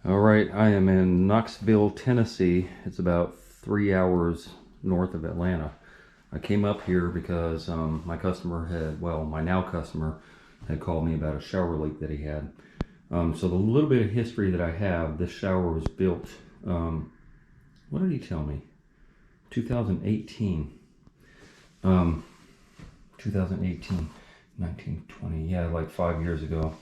All right, I am in Knoxville, Tennessee. It's about 3 hours north of Atlanta. I came up here because my customer my now customer had called me about a shower leak that he had. So the little bit of history that I have, this shower was built, what did he tell me? 2018. 2018, 1920, yeah, like 5 years ago,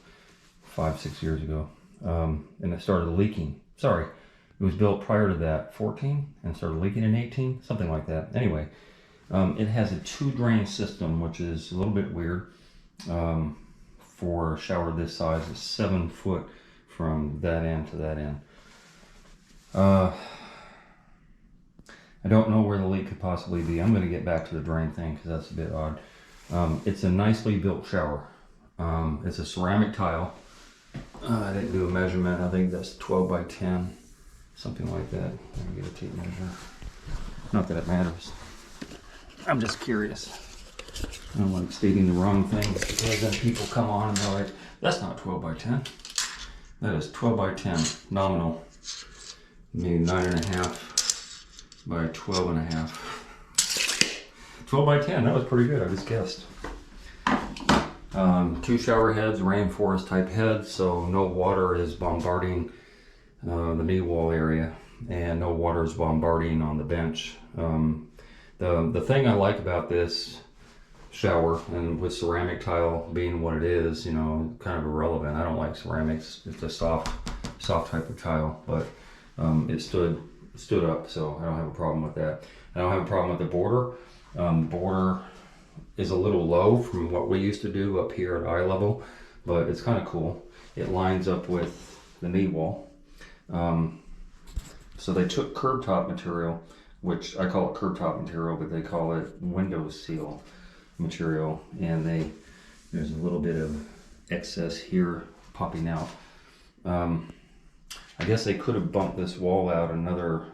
6 years ago. And it started leaking. Sorry, it was built prior to that, 14, and started leaking in 18, something like that. Anyway, it has a 2-drain system, which is a little bit weird for a shower this size. It's 7 foot from that end to that end. I don't know where the leak could possibly be. I'm going to get back to the drain thing because that's a bit odd. It's a nicely built shower. It's a ceramic tile. I didn't do a measurement. I think that's 12 by 10, something like that. Let me get a tape measure. Not that it matters. I'm just curious. I don't like stating the wrong things because then people come on and they're like, that's not 12 by 10. That is 12 by 10, nominal. Maybe 9.5 by 12.5. 12 by 10, that was pretty good, I just guessed. 2 shower heads, rainforest type heads, so no water is bombarding the knee wall area and no water is bombarding on the bench. The thing I like about this shower, and with ceramic tile being what it is, you know, kind of irrelevant. I don't like ceramics. It's a soft type of tile, but it stood up, so I don't have a problem with that. I don't have a problem with the border. Border is a little low from what we used to do up here at eye level, but it's kind of cool. It lines up with the knee wall. So they took curb top material, which I call it curb top material, but they call it window seal material, and there's a little bit of excess here popping out. I guess they could have bumped this wall out another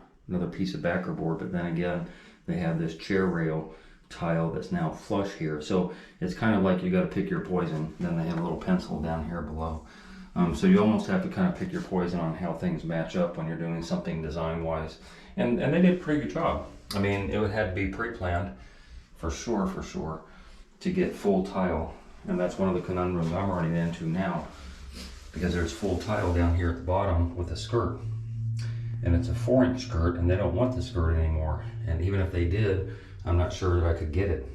piece of backer board, but then again, they have this chair rail tile that's now flush here, so it's kind of like you got to pick your poison. Then they have a little pencil down here below, so you almost have to kind of pick your poison on how things match up when you're doing something design wise, and they did a pretty good job. I mean, it would have to be pre-planned for sure to get full tile, and that's one of the conundrums I'm running into now, because there's full tile down here at the bottom with a skirt, and it's a 4-inch skirt, and they don't want the skirt anymore, and even if they did, I'm not sure that I could get it.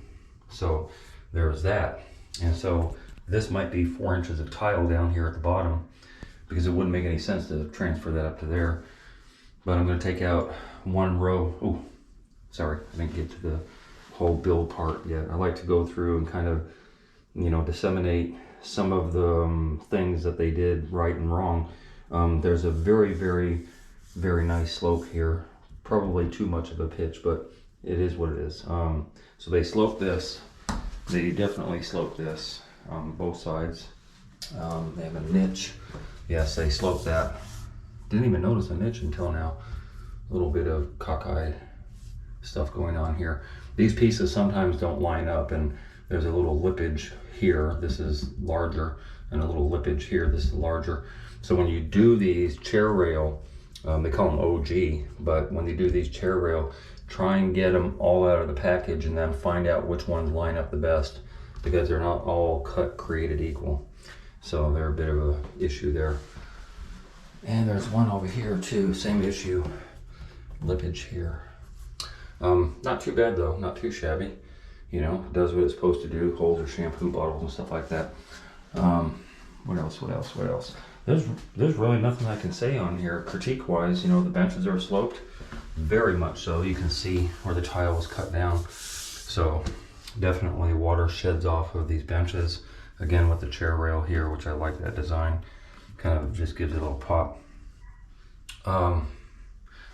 So there's that. And so this might be 4 inches of tile down here at the bottom, because it wouldn't make any sense to transfer that up to there. But I'm going to take out 1 row. Oh, sorry, I didn't get to the whole build part yet. I like to go through and kind of, you know, disseminate some of the things that they did right and wrong. There's a very, very, very nice slope here. Probably too much of a pitch, but it is what it is. So they sloped this. They definitely sloped this on both sides. They have a niche. Yes, they sloped that. Didn't even notice a niche until now. A little bit of cockeyed stuff going on here. These pieces sometimes don't line up, and there's a little lippage here. This is larger, and a little lippage here. This is larger. So when you do these chair rail, they call them OG, but when you do these chair rail, try and get them all out of the package and then find out which ones line up the best, because they're not all created equal. So they're a bit of a issue there. And there's one over here too, same issue, lippage here. Not too bad though, not too shabby. You know, it does what it's supposed to do, holds your shampoo bottles and stuff like that. What else? There's really nothing I can say on here critique wise. You know, the benches are sloped, very much so. You can see where the tile was cut down, so definitely water sheds off of these benches. Again, with the chair rail here, which I like that design, kind of just gives it a little pop.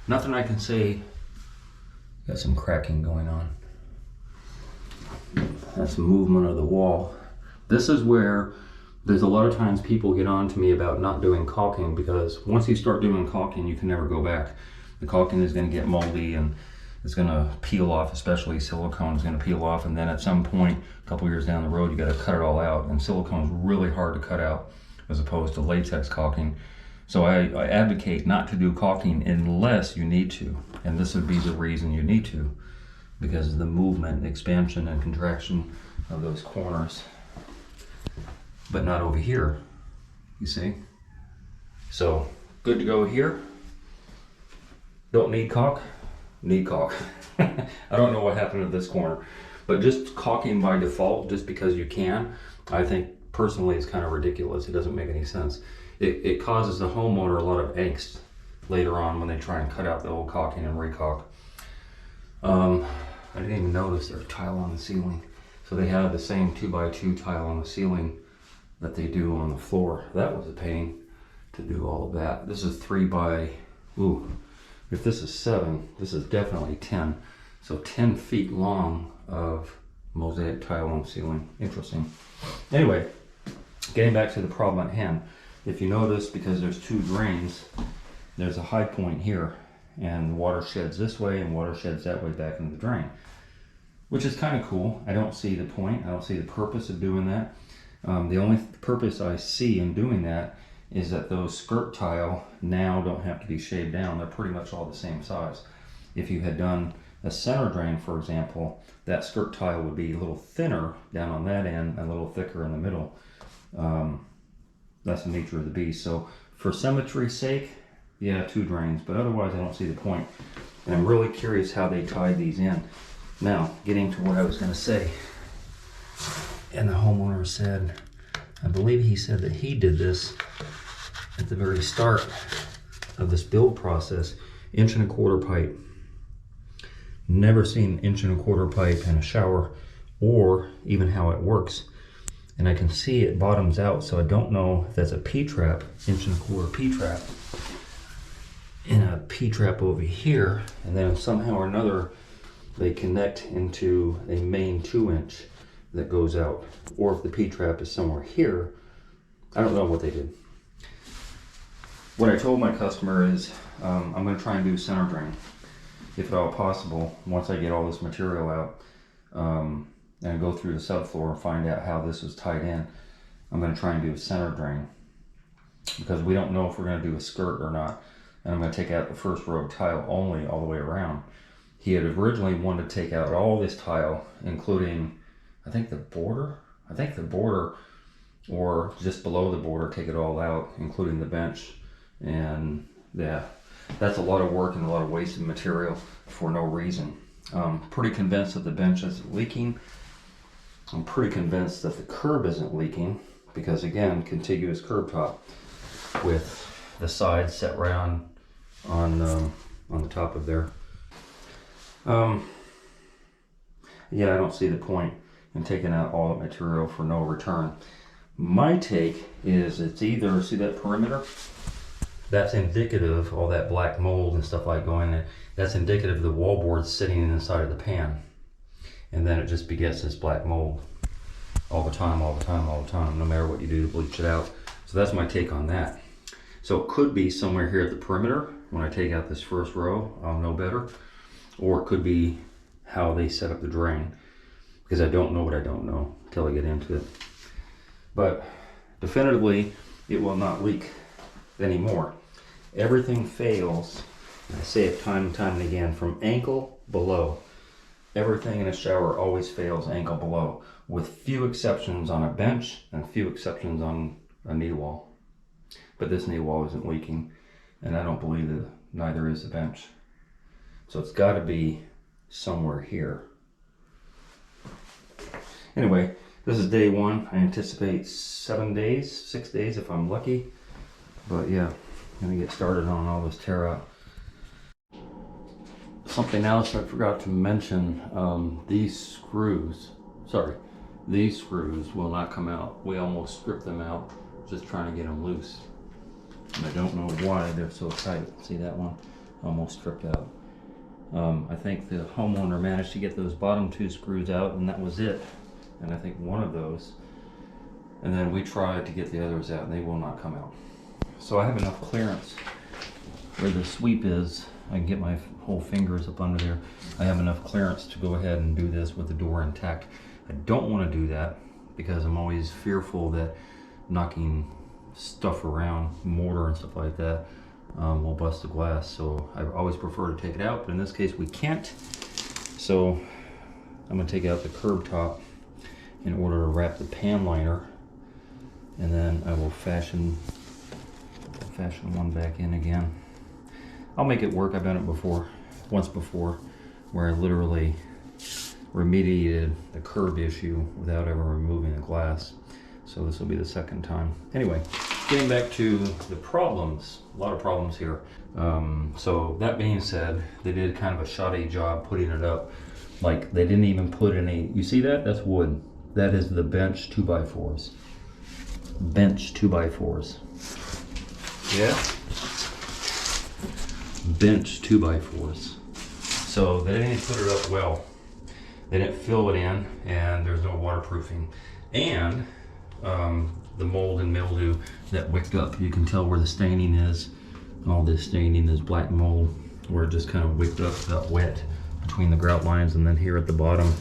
Nothing I can say. Got some cracking going on. That's movement of the wall. This is where there's a lot of times people get on to me about not doing caulking, because once you start doing caulking, you can never go back. The caulking is going to get moldy and it's going to peel off, especially silicone is going to peel off, and then at some point, a couple years down the road, you got to cut it all out, and silicone is really hard to cut out as opposed to latex caulking. So I advocate not to do caulking unless you need to. And this would be the reason you need to, because of the movement, expansion and contraction of those corners. But not over here, you see? So good to go here. Don't need caulk, need caulk. I don't know what happened to this corner, but just caulking by default, just because you can, I think personally is kind of ridiculous. It doesn't make any sense. It causes the homeowner a lot of angst later on when they try and cut out the old caulking and recaulk. I didn't even notice there's tile on the ceiling. So they have the same 2x2 tile on the ceiling that they do on the floor. That was a pain to do all of that. This is 3 by, ooh, if this is 7, this is definitely 10. So 10 feet long of mosaic tile on the ceiling. Interesting. Anyway, getting back to the problem at hand. If you notice, because there's 2 drains, there's a high point here, and water sheds this way and water sheds that way back into the drain, which is kind of cool. I don't see the point. I don't see the purpose of doing that. The only purpose I see in doing that is that those skirt tile now don't have to be shaved down. They're pretty much all the same size. If you had done a center drain, for example, that skirt tile would be a little thinner down on that end and a little thicker in the middle. That's the nature of the beast. So for symmetry's sake, yeah, 2 drains, but otherwise I don't see the point. And I'm really curious how they tied these in. Now, getting to what I was going to say. And the homeowner said, I believe he said that he did this at the very start of this build process. 1.25 inch pipe. Never seen 1.25 inch pipe in a shower, or even how it works. And I can see it bottoms out, so I don't know if that's a P-trap, 1.25 inch P-trap, and a P-trap over here, and then somehow or another they connect into a main 2-inch that goes out, or if the P-trap is somewhere here. I don't know what they did. What I told my customer is I'm going to try and do center drain, if at all possible, once I get all this material out, and go through the subfloor and find out how this was tied in. I'm going to try and do a center drain, because we don't know if we're going to do a skirt or not. And I'm going to take out the first row of tile only all the way around. He had originally wanted to take out all this tile, including, I think the border, or just below the border, take it all out, including the bench. And yeah, that's a lot of work and a lot of wasted material for no reason. Pretty convinced that the bench isn't leaking. I'm pretty convinced that the curb isn't leaking, because again, contiguous curb top with the sides set right on the top of there. Yeah, I don't see the point in taking out all that material for no return. My take is it's either, see that perimeter? That's indicative, all that black mold and stuff like going in, that's indicative of the wallboard sitting inside of the pan. And then it just begets this black mold all the time, no matter what you do to bleach it out. So that's my take on that. So it could be somewhere here at the perimeter. When I take out this first row, I'll know better. Or it could be how they set up the drain, because I don't know what I don't know until I get into it. But definitively, it will not leak anymore. Everything fails, I say it time and time and again, from ankle below. Everything in a shower always fails ankle below, with few exceptions on a bench and few exceptions on a knee wall. But this knee wall isn't leaking, and I don't believe that neither is the bench. So it's got to be somewhere here. Anyway, this is day 1. I anticipate 6 days if I'm lucky. But yeah, I'm gonna get started on all this tear out. Something else I forgot to mention, these screws will not come out. We almost stripped them out, just trying to get them loose. And I don't know why they're so tight. See that one? Almost stripped out. I think the homeowner managed to get those bottom 2 screws out, and that was it. And I think one of those. And then we tried to get the others out, and they will not come out. So I have enough clearance where the sweep is. I can get my whole fingers up under there. I have enough clearance to go ahead and do this with the door intact. I don't want to do that because I'm always fearful that knocking stuff around, mortar and stuff like that, will bust the glass. So I always prefer to take it out, but in this case we can't. So I'm gonna take out the curb top in order to wrap the pan liner, and then I will fashion one back in again. I'll make it work. I've done it once before, where I literally remediated the curb issue without ever removing the glass. So this will be the second time. Anyway, getting back to the problems, a lot of problems here. So that being said, they did kind of a shoddy job putting it up. Like, they didn't even put any, you see that? That's wood. That is the bench 2x4s. Bench 2x4s. Yeah? Bench 2x4s. So they didn't put it up well. They didn't fill it in, and there's no waterproofing. And the mold and mildew that wicked up, you can tell where the staining is. All this staining is black mold, where it just kind of wicked up, got wet between the grout lines, and then here at the bottom,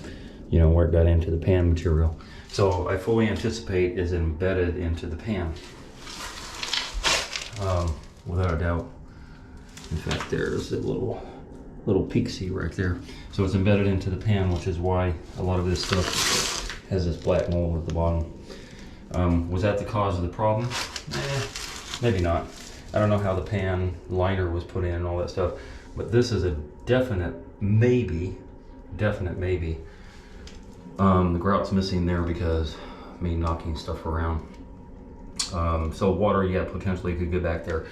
you know, where it got into the pan material. So I fully anticipate is embedded into the pan, without a doubt. In fact, there's a little peak right there. So it's embedded into the pan, which is why a lot of this stuff has this black mold at the bottom. Was that the cause of the problem? Maybe not. I don't know how the pan liner was put in and all that stuff, but this is a definite maybe. Definite maybe. The grout's missing there because of me knocking stuff around. So water, yeah, potentially could get back there.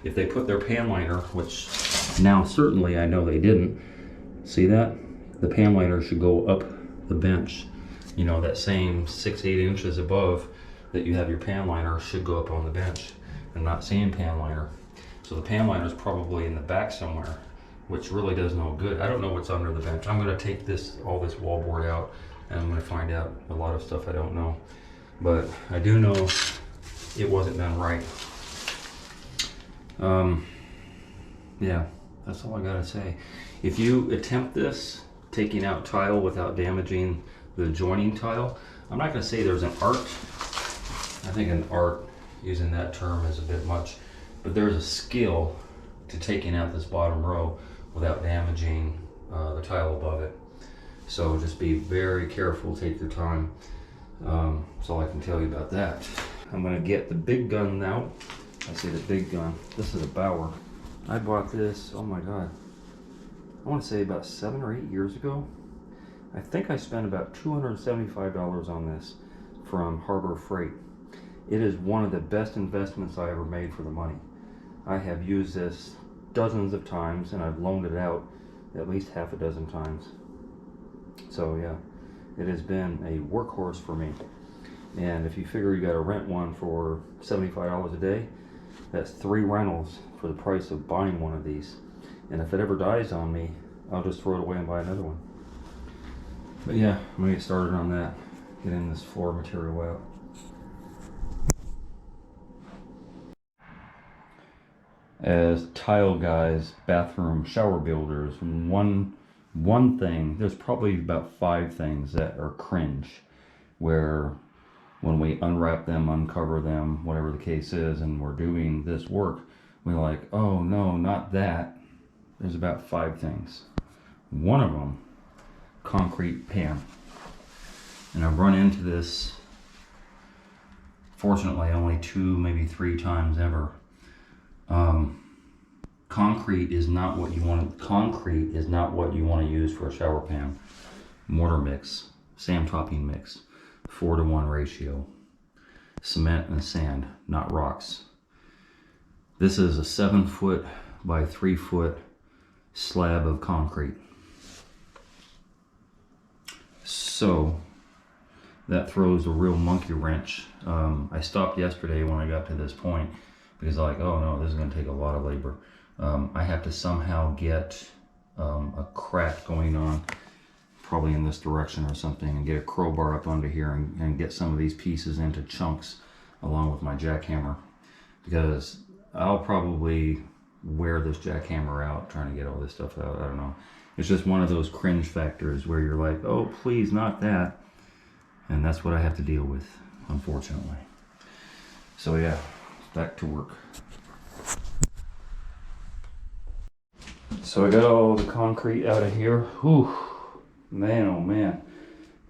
If they put their pan liner, which now certainly I know they didn't, see that? The pan liner should go up the bench. You know, that same 6-8 inches above that you have your pan liner should go up on the bench. I'm not seeing pan liner. So the pan liner is probably in the back somewhere, which really does no good. I don't know what's under the bench. I'm gonna take all this wallboard out, and I'm gonna find out a lot of stuff I don't know. But I do know it wasn't done right. Yeah, that's all I gotta say. If you attempt this, taking out tile without damaging the joining tile, I'm not gonna say there's an art. I think an art, using that term, is a bit much, but there's a skill to taking out this bottom row without damaging the tile above it. So just be very careful, take your time. That's all I can tell you about that. I'm gonna get the big gun now. I say the big gun. This is a Bauer. I bought this, oh my God, I want to say about 7 or 8 years ago. I think I spent about $275 on this from Harbor Freight. It is one of the best investments I ever made for the money. I have used this dozens of times, and I've loaned it out at least half a dozen times. So yeah, it has been a workhorse for me. And if you figure you got to rent one for $75 a day, that's 3 rentals for the price of buying one of these. And if it ever dies on me, I'll just throw it away and buy another one. But yeah, I'm gonna get started on that, getting this floor material out. As tile guys, bathroom, shower builders, one thing, there's probably about 5 things that are cringe, where when we unwrap them, uncover them, whatever the case is, and we're doing this work, we're like, oh no, not that. There's about 5 things. One of them, concrete pan. And I've run into this, fortunately, only 2, maybe 3 times ever. Concrete is not what you want to use for a shower pan. Mortar mix, sand topping mix, 4-to-1 ratio. Cement and sand, not rocks. This is a 7-foot by 3-foot slab of concrete. So that throws a real monkey wrench. I stopped yesterday when I got to this point because like, oh no, this is going to take a lot of labor. I have to somehow get a crack going on, probably in this direction or something, and get a crowbar up under here and get some of these pieces into chunks along with my jackhammer, because I'll probably wear this jackhammer out trying to get all this stuff out. I don't know. It's just one of those cringe factors where you're like, oh, please, not that. And that's what I have to deal with, unfortunately. So yeah, back to work. So I got all the concrete out of here. Whew, man, oh man.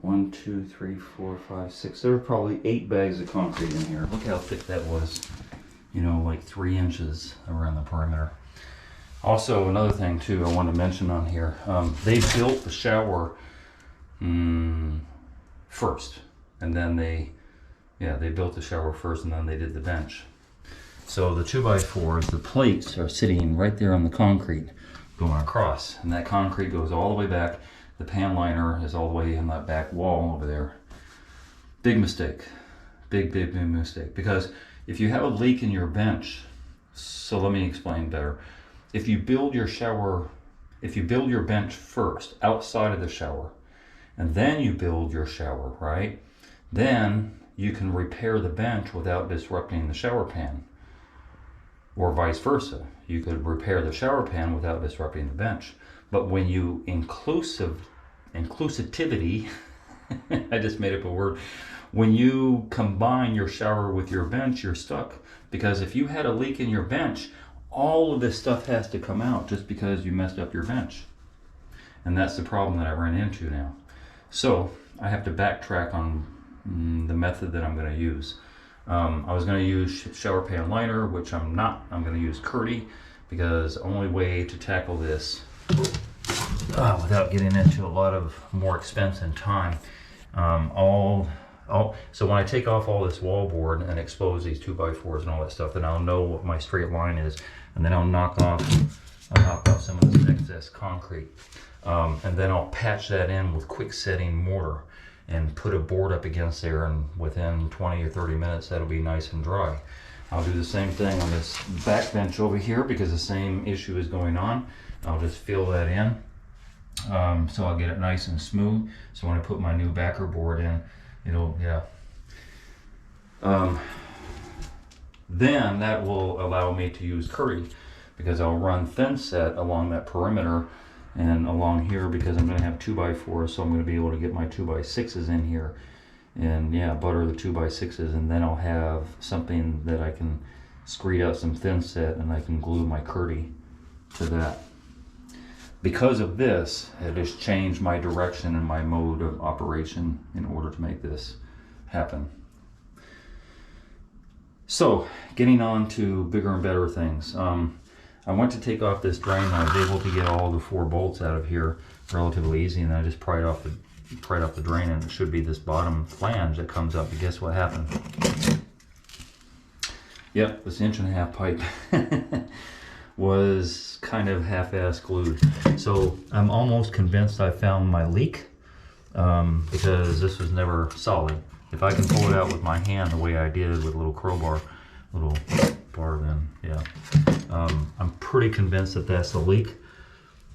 1, 2, 3, 4, 5, 6. There were probably 8 bags of concrete in here. Look how thick that was. You know, like 3 inches around the perimeter. Also, another thing too I wanted to mention on here. They built the shower first, and then they built the shower first, and then they did the bench. So the 2x4s, the plates are sitting right there on the concrete going across, and that concrete goes all the way back. The pan liner is all the way in that back wall over there. Big mistake. Big mistake. Because if you have a leak in your bench, so let me explain better. If you build your bench first, outside of the shower, and then you build your shower, right? Then you can repair the bench without disrupting the shower pan. Or vice versa. You could repair the shower pan without disrupting the bench. But when you inclusivity, I just made up a word. When you combine your shower with your bench, you're stuck. Because if you had a leak in your bench, all of this stuff has to come out just because you messed up your bench. And that's the problem that I ran into now. So I have to backtrack on the method that I'm going to use. I was going to use shower pan liner, which I'm not. I'm going to use Curdy, because the only way to tackle this without getting into a lot of more expense and time. So when I take off all this wallboard and expose these 2x4s and all that stuff, then I'll know what my straight line is, and then I'll knock off some of this excess concrete, and then I'll patch that in with quick setting mortar and put a board up against there, and within 20 or 30 minutes that'll be nice and dry. I'll do the same thing on this back bench over here because the same issue is going on. I'll just fill that in, so I'll get it nice and smooth. So when I put my new backer board in, then that will allow me to use Curdy, because I'll run thin set along that perimeter and along here, because I'm going to have 2x4s, so I'm going to be able to get my 2x6s in here and butter the 2x6s, and then I'll have something that I can screed out some thin set, and I can glue my Curdy to that. Because of this, it has changed my direction and my mode of operation in order to make this happen. So, getting on to bigger and better things. I went to take off this drain, and I was able to get all the 4 bolts out of here relatively easy, and then I just pried off the drain, and it should be this bottom flange that comes up. But guess what happened? Yep, this 1.5 pipe was kind of half-ass glued. So I'm almost convinced I found my leak, because this was never solid. If I can pull it out with my hand the way I did with a little crowbar, little bar, then I'm pretty convinced that that's the leak.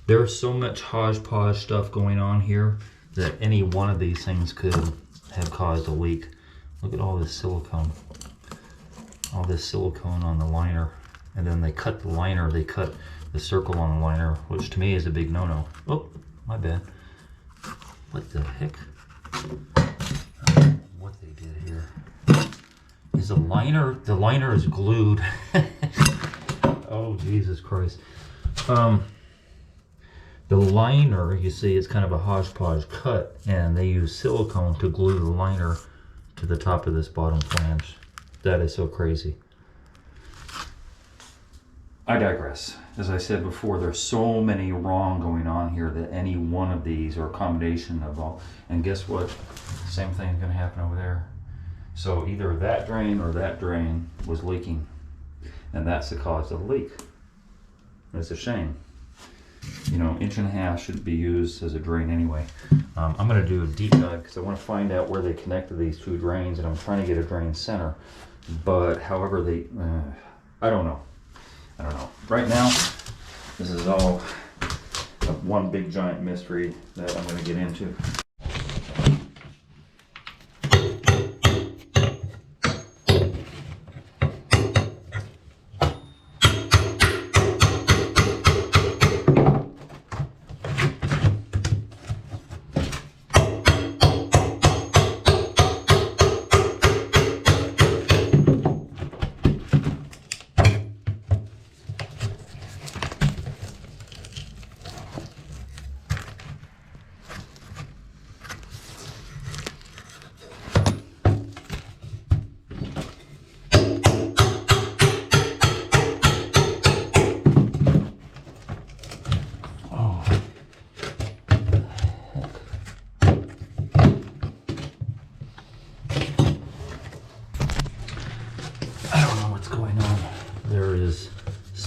There's so much hodgepodge stuff going on here that any one of these things could have caused a leak. Look at all this silicone. All this silicone on the liner. And then they cut the liner, they cut the circle on the liner, which to me is a big no-no. Oh, my bad. What the heck? I don't know what they did here. Is the liner is glued. Oh, Jesus Christ. The liner, you see, it's kind of a hodgepodge cut, and they use silicone to glue the liner to the top of this bottom flange. That is so crazy. I digress. As I said before, there's so many wrong going on here that any one of these, or a combination of all, and guess what? Same thing is going to happen over there. So either that drain or that drain was leaking, and that's the cause of the leak. It's a shame. 1.5 shouldn't be used as a drain anyway. I'm going to do a deep dive because I want to find out where they connected these 2 drains, and I'm trying to get a drain center. But however they, I don't know. Right now, this is all one big giant mystery that I'm going to get into.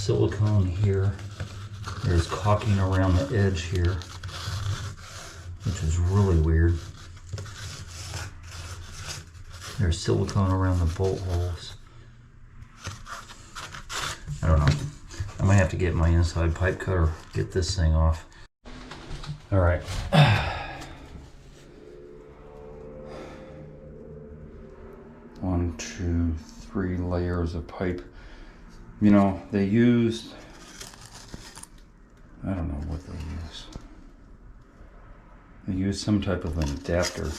silicone here. There's caulking around the edge here, which is really weird. There's silicone around the bolt holes. I don't know. I might have to get my inside pipe cutter, get this thing off. All right. 1, 2, 3 layers of pipe. You know, they used, I don't know what they used. They used some type of an adapter.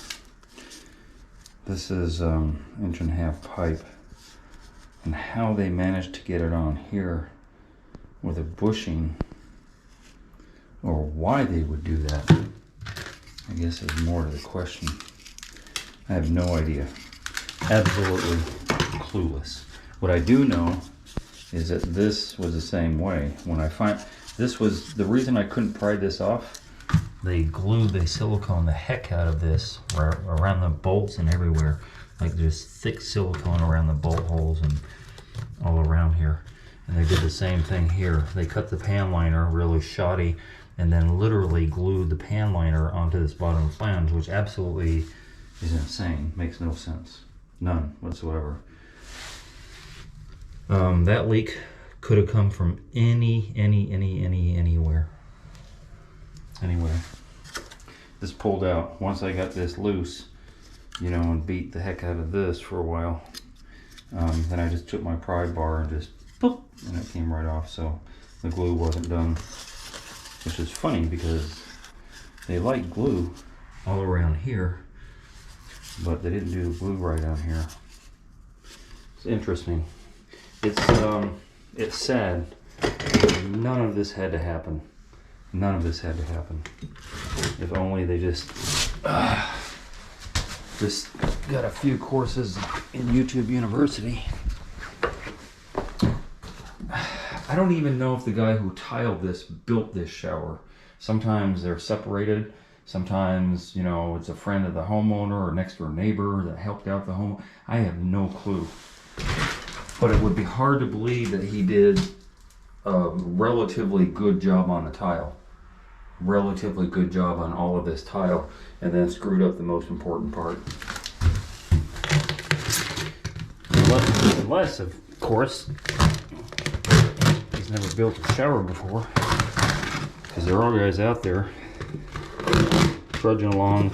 This is 1.5-inch pipe. And how they managed to get it on here with a bushing, or why they would do that, I guess is more to the question. I have no idea. Absolutely clueless. What I do know is that this was the same way. When I find, this was the reason I couldn't pry this off. They glued, they silicone the heck out of this around the bolts and everywhere. Like there's thick silicone around the bolt holes and all around here. And they did the same thing here. They cut the pan liner really shoddy and then literally glued the pan liner onto this bottom flange, which absolutely is insane. Makes no sense. None whatsoever. That leak could have come from anywhere. This pulled out. Once I got this loose, you know, and beat the heck out of this for a while, then I just took my pry bar and just boop, and it came right off. So the glue wasn't done, which is funny because they like glue all around here, but they didn't do the glue right down here. It's interesting. It's sad. None of this had to happen. None of this had to happen. If only they just got a few courses in YouTube University. I don't even know if the guy who tiled this built this shower. Sometimes they're separated. Sometimes, you know, it's a friend of the homeowner or next door neighbor that helped out the home. I have no clue. But it would be hard to believe that he did a relatively good job on the tile. Relatively good job on all of this tile, and then screwed up the most important part. Unless of course, he's never built a shower before. Because there are guys out there trudging along,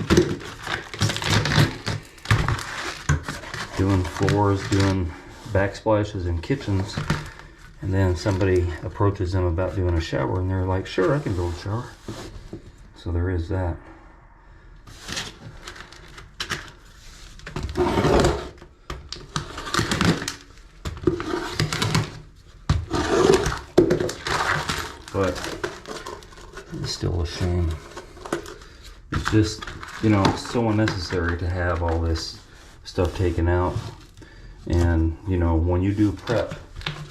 doing floors, doing backsplashes in kitchens, and then somebody approaches them about doing a shower and they're like, sure, I can build a shower. So there is that. But it's still a shame. It's just, you know, so unnecessary to have all this stuff taken out. And, you know, when you do prep,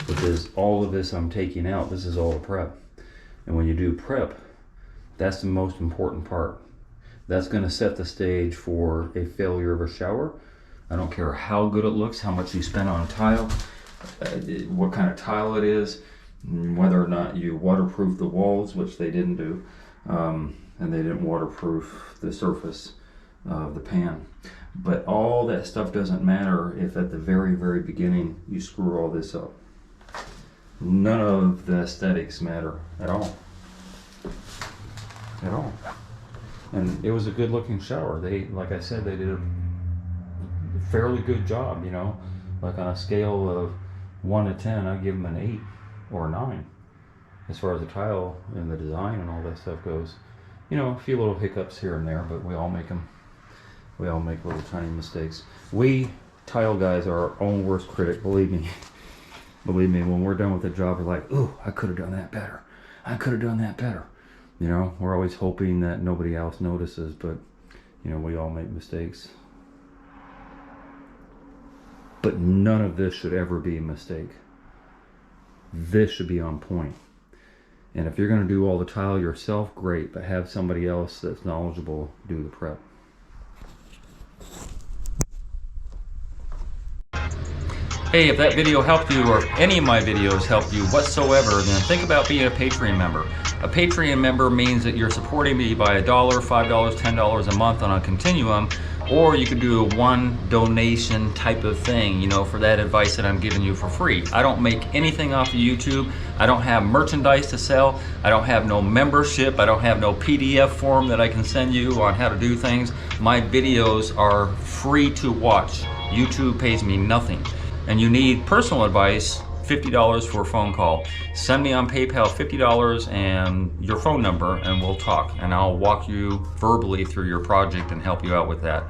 which is all of this I'm taking out, this is all the prep. And when you do prep, that's the most important part. That's going to set the stage for a failure of a shower. I don't care how good it looks, how much you spend on a tile, what kind of tile it is, whether or not you waterproof the walls, which they didn't do, and they didn't waterproof the surface of the pan. But all that stuff doesn't matter if at the very, very beginning you screw all this up. None of the aesthetics matter at all. At all. And it was a good looking shower. They, like I said, they did a fairly good job, you know. Like on a scale of 1 to 10, I'd give them an 8 or a 9. As far as the tile and the design and all that stuff goes. You know, a few little hiccups here and there, but we all make them. We all make little tiny mistakes. We tile guys are our own worst critic, believe me. Believe me, when we're done with the job, we're like, ooh, I could have done that better. I could have done that better. You know, we're always hoping that nobody else notices, but, you know, we all make mistakes. But none of this should ever be a mistake. This should be on point. And if you're going to do all the tile yourself, great, but have somebody else that's knowledgeable do the prep. Hey, if that video helped you, or any of my videos helped you whatsoever, then think about being a Patreon member. A Patreon member means that you're supporting me by $1, $5, $10 a month on a continuum, or you could do a one donation type of thing, you know, for that advice that I'm giving you for free. I don't make anything off of YouTube. I don't have merchandise to sell. I don't have no membership. I don't have no PDF form that I can send you on how to do things. My videos are free to watch. YouTube pays me nothing. And you need personal advice, $50 for a phone call. Send me on PayPal $50 and your phone number, and we'll talk. And I'll walk you verbally through your project and help you out with that.